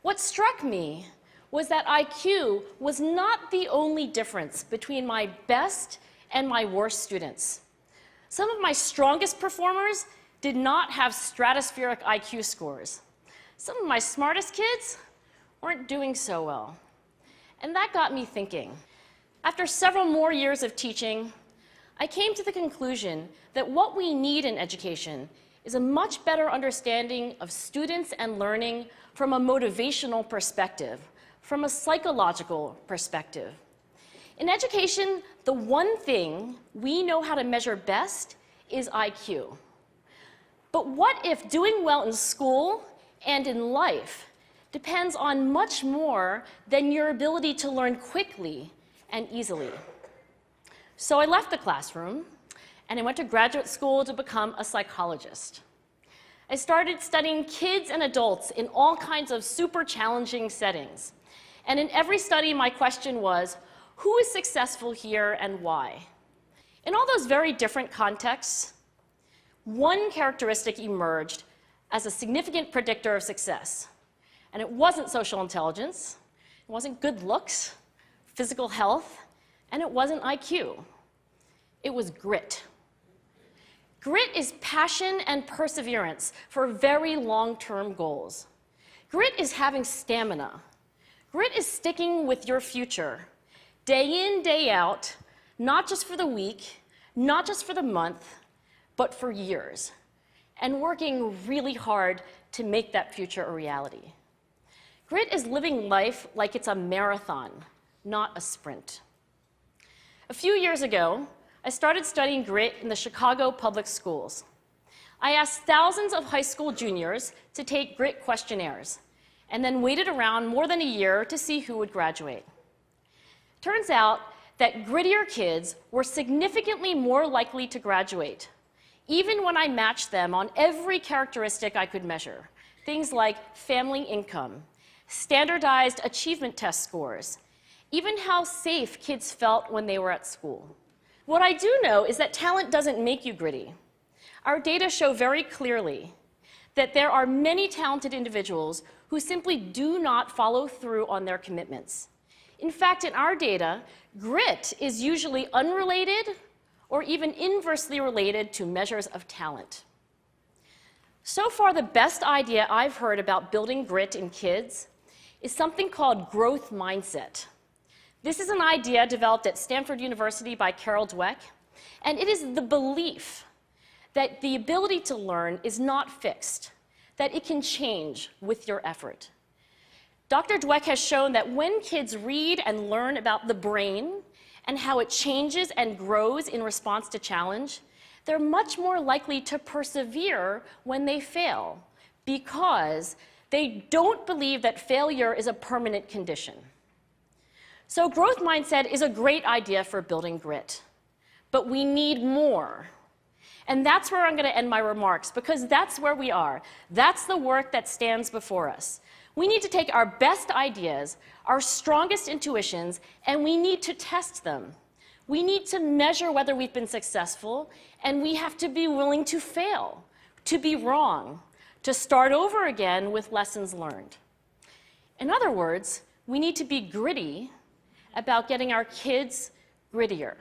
What struck me was that IQ was not the only difference between my best and my worst students. Some of my strongest performers did not have stratospheric IQ scores. Some of my smartest kids weren't doing so well. And that got me thinking. After several more years of teaching, I came to the conclusion that what we need in education is a much better understanding of students and learning from a motivational perspective, from a psychological perspective. In education, the one thing we know how to measure best is IQ. But what if doing well in school and in life depends on much more than your ability to learn quickly and easily? So I left the classroom and I went to graduate school to become a psychologist. I started studying kids and adults in all kinds of super challenging settings. And in every study, my question was, who is successful here and why? In all those very different contexts, one characteristic emerged as a significant predictor of success. And it wasn't social intelligence, it wasn't good looks, physical health, and it wasn't IQ. It was grit. Grit is passion and perseverance for very long-term goals. Grit is having stamina. Grit is sticking with your future, day in, day out, not just for the week, not just for the month, but for years, and working really hard to make that future a reality. Grit is living life like it's a marathon, not a sprint. A few years ago, I started studying grit in the Chicago public schools. I asked thousands of high school juniors to take grit questionnaires, and then waited around more than a year to see who would graduate. Turns out that grittier kids were significantly more likely to graduate, even when I matched them on every characteristic I could measure, things like family income, standardized achievement test scores, even how safe kids felt when they were at school. What I do know is that talent doesn't make you gritty. Our data show very clearly that there are many talented individuals who simply do not follow through on their commitments. In fact, in our data, grit is usually unrelated or even inversely related to measures of talent. So far, the best idea I've heard about building grit in kids is something called growth mindset. This is an idea developed at Stanford University by Carol Dweck, and it is the belief that the ability to learn is not fixed, that it can change with your effort. Dr. Dweck has shown that when kids read and learn about the brain and how it changes and grows in response to challenge, they're much more likely to persevere when they fail, because they don't believe that failure is a permanent condition. So growth mindset is a great idea for building grit, but we need more. And that's where I'm going to end my remarks, because that's where we are. That's the work that stands before us. We need to take our best ideas, our strongest intuitions, and we need to test them. We need to measure whether we've been successful, and we have to be willing to fail, to be wrong, to start over again with lessons learned. In other words, we need to be gritty about getting our kids grittier.